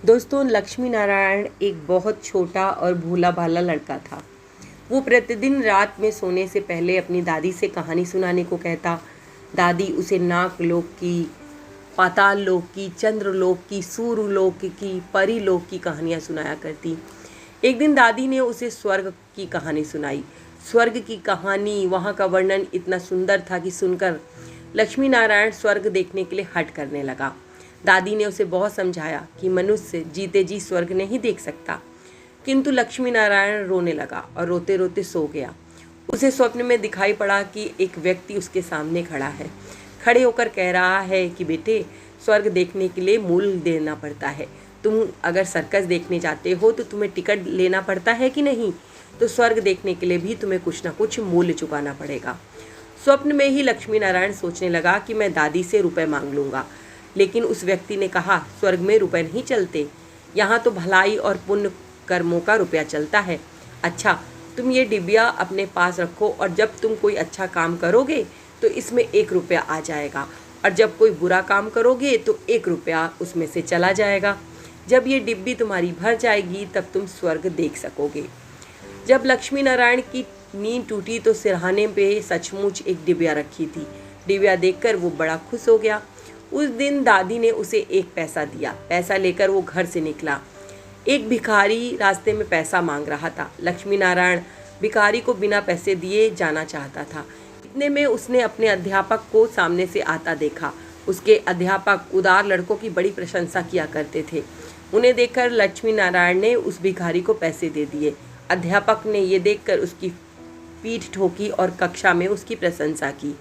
दोस्तों, लक्ष्मी नारायण एक बहुत छोटा और भोला भाला लड़का था। वो प्रतिदिन रात में सोने से पहले अपनी दादी से कहानी सुनाने को कहता। दादी उसे नागलोक की, पाताल लोक की, चंद्रलोक की, सूर्यलोक की, परीलोक की कहानियाँ सुनाया करती। एक दिन दादी ने उसे स्वर्ग की कहानी सुनाई। स्वर्ग की कहानी, वहाँ का वर्णन इतना सुंदर था कि सुनकर लक्ष्मी नारायण स्वर्ग देखने के लिए हट करने लगा। दादी ने उसे बहुत समझाया कि मनुष्य जीते जी स्वर्ग नहीं देख सकता, किंतु लक्ष्मी नारायण रोने लगा और रोते रोते सो गया। उसे स्वप्न में दिखाई पड़ा कि एक व्यक्ति उसके सामने खड़ा है। खड़े होकर कह रहा है कि बेटे, स्वर्ग देखने के लिए मूल्य देना पड़ता है। तुम अगर सर्कस देखने जाते हो तो तुम्हें टिकट लेना पड़ता है कि नहीं? तो स्वर्ग देखने के लिए भी तुम्हें कुछ ना कुछ मूल्य चुकाना पड़ेगा। स्वप्न में ही लक्ष्मी नारायण सोचने लगा कि मैं दादी से रुपए मांग लूँगा, लेकिन उस व्यक्ति ने कहा, स्वर्ग में रुपए नहीं चलते, यहाँ तो भलाई और पुण्य कर्मों का रुपया चलता है। अच्छा, तुम ये डिबिया अपने पास रखो और जब तुम कोई अच्छा काम करोगे तो इसमें 1 रुपया आ जाएगा, और जब कोई बुरा काम करोगे तो 1 रुपया उसमें से चला जाएगा। जब ये डिब्बी तुम्हारी भर जाएगी तब तुम स्वर्ग देख सकोगे। जब लक्ष्मी नारायण की नींद टूटी तो सिरहाने पे सचमुच एक डिबिया रखी थी। डिबिया देखकर वो बड़ा खुश हो गया। उस दिन दादी ने उसे 1 पैसा दिया। पैसा लेकर वो घर से निकला। एक भिखारी रास्ते में पैसा मांग रहा था। लक्ष्मी नारायण भिखारी को बिना पैसे दिए जाना चाहता था। इतने में उसने अपने अध्यापक को सामने से आता देखा। उसके अध्यापक उदार लड़कों की बड़ी प्रशंसा किया करते थे। उन्हें देखकर लक्ष्मी नारायण ने उस भिखारी को पैसे दे दिए। अध्यापक ने ये देखकर उसकी पीठ ठोकी और कक्षा में उसकी प्रशंसा की।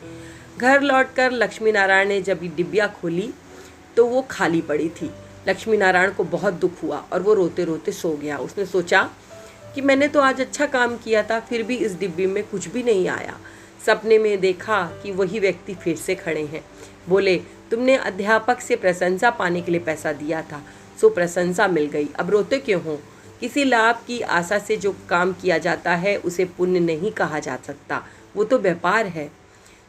घर लौटकर लक्ष्मी नारायण ने जब डिब्बिया खोली तो वो खाली पड़ी थी। लक्ष्मी नारायण को बहुत दुख हुआ और वो रोते रोते सो गया। उसने सोचा कि मैंने तो आज अच्छा काम किया था, फिर भी इस डिब्बी में कुछ भी नहीं आया। सपने में देखा कि वही व्यक्ति फिर से खड़े हैं। बोले, तुमने अध्यापक से प्रशंसा पाने के लिए पैसा दिया था, सो प्रशंसा मिल गई, अब रोते क्यों हो? किसी लाभ की आशा से जो काम किया जाता है उसे पुण्य नहीं कहा जा सकता, वो तो व्यापार है।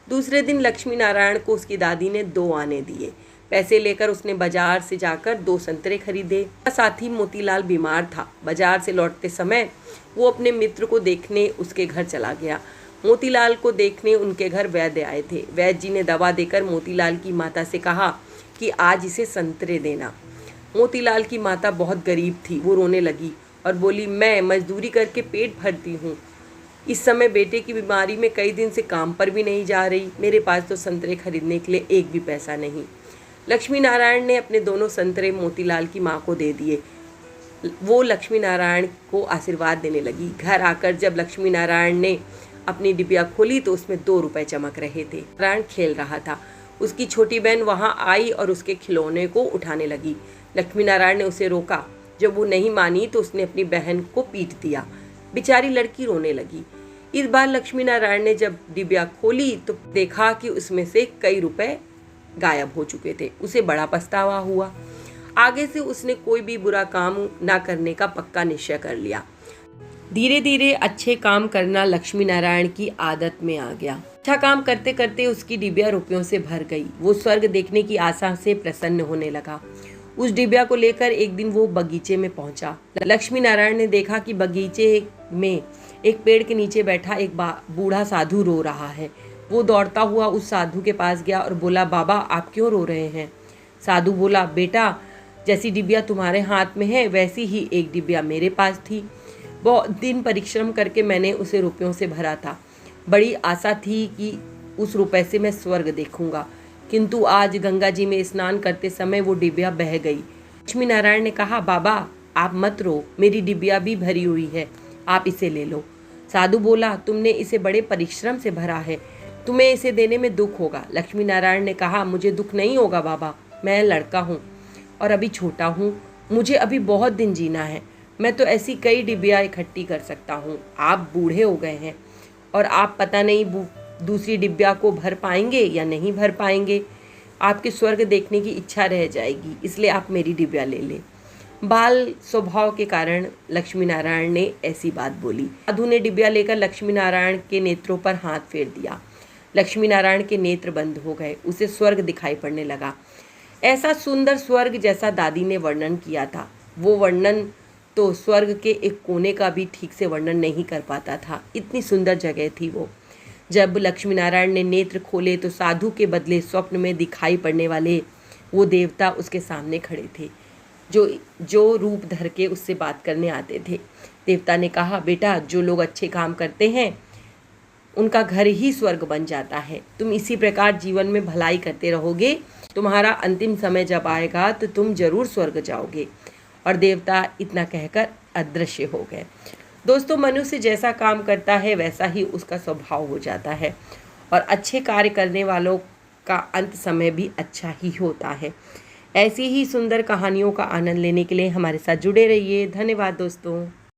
दूसरे दिन लक्ष्मी नारायण को उसकी दादी ने 2 आने दिए। पैसे लेकर उसने बाजार से जाकर 2 संतरे खरीदे। साथ ही मोतीलाल बीमार था। बाजार से लौटते समय वो अपने मित्र को देखने उसके घर चला गया। मोतीलाल को देखने उनके घर वैद्य आए थे। वैद्य जी ने दवा देकर मोतीलाल की माता से कहा कि आज इसे संतरे देना। मोतीलाल की माता बहुत गरीब थी। वो रोने लगी और बोली, मैं मजदूरी करके पेट भरती हूँ। इस समय बेटे की बीमारी में कई दिन से काम पर भी नहीं जा रही। मेरे पास तो संतरे खरीदने के लिए 1 भी पैसा नहीं। लक्ष्मी नारायण ने अपने दोनों संतरे मोतीलाल की माँ को दे दिए। वो लक्ष्मी नारायण को आशीर्वाद देने लगी। घर आकर जब लक्ष्मी नारायण ने अपनी डिबिया खोली तो उसमें 2 रुपए चमक रहे थे। नारायण खेल रहा था। उसकी छोटी बहन वहाँ आई और उसके खिलौने को उठाने लगी। लक्ष्मी नारायण ने उसे रोका। जब वो नहीं मानी तो उसने अपनी बहन को पीट दिया। बेचारी लड़की रोने लगी। इस बार लक्ष्मी नारायण ने जब डिबिया खोली तो देखा कि उसमें से कई रुपए गायब हो चुके थे। उसे बड़ा पछतावा हुआ। आगे से उसने कोई भी बुरा काम ना करने का पक्का निश्चय कर लिया। धीरे धीरे अच्छे काम करना लक्ष्मी नारायण की आदत में आ गया। अच्छा काम करते करते उसकी डिबिया रुपयों से भर गई। वो स्वर्ग देखने की आशा से प्रसन्न होने लगा। उस डिबिया को लेकर एक दिन वो बगीचे में पहुंचा। लक्ष्मी नारायण ने देखा कि बगीचे में एक पेड़ के नीचे बैठा एक बूढ़ा साधु रो रहा है। वो दौड़ता हुआ उस साधु के पास गया और बोला, बाबा आप क्यों रो रहे हैं? साधु बोला, बेटा, जैसी डिबिया तुम्हारे हाथ में है वैसी ही एक डिबिया मेरे पास थी। बहुत दिन परिश्रम करके मैंने उसे रुपयों से भरा था। बड़ी आशा थी कि उस रुपए से मैं स्वर्ग देखूंगा, किंतु आज गंगा जी में स्नान करते समय वो डिबिया बह गई। लक्ष्मी नारायण ने कहा, बाबा आप मत रो, मेरी डिबिया भी भरी हुई है, आप इसे ले लो। साधु बोला, तुमने इसे बड़े परिश्रम से भरा है, तुम्हें इसे देने में दुख होगा। लक्ष्मी नारायण ने कहा, मुझे दुख नहीं होगा बाबा, मैं लड़का हूँ और अभी छोटा हूँ, मुझे अभी बहुत दिन जीना है। मैं तो ऐसी कई डिबिया इकट्ठी कर सकता हूँ। आप बूढ़े हो गए हैं और आप पता नहीं दूसरी डिबिया को भर पाएंगे या नहीं भर पाएंगे। आपके स्वर्ग देखने की इच्छा रह जाएगी, इसलिए आप मेरी डिबिया ले लें। बाल स्वभाव के कारण लक्ष्मी नारायण ने ऐसी बात बोली। साधु ने डिबिया लेकर लक्ष्मी नारायण के नेत्रों पर हाथ फेर दिया। लक्ष्मी नारायण के नेत्र बंद हो गए। उसे स्वर्ग दिखाई पड़ने लगा। ऐसा सुंदर स्वर्ग जैसा दादी ने वर्णन किया था। वो वर्णन तो स्वर्ग के एक कोने का भी ठीक से वर्णन नहीं कर पाता था, इतनी सुंदर जगह थी वो। जब लक्ष्मी नारायण ने नेत्र खोले तो साधु के बदले स्वप्न में दिखाई पड़ने वाले वो देवता उसके सामने खड़े थे, जो जो रूप धर के उससे बात करने आते थे। देवता ने कहा, बेटा, जो लोग अच्छे काम करते हैं उनका घर ही स्वर्ग बन जाता है। तुम इसी प्रकार जीवन में भलाई करते रहोगे, तुम्हारा अंतिम समय जब आएगा तो तुम जरूर स्वर्ग जाओगे। और देवता इतना कहकर अदृश्य हो गए। दोस्तों, मनुष्य जैसा काम करता है वैसा ही उसका स्वभाव हो जाता है, और अच्छे कार्य करने वालों का अंत समय भी अच्छा ही होता है। ऐसी ही सुंदर कहानियों का आनंद लेने के लिए हमारे साथ जुड़े रहिए। धन्यवाद दोस्तों।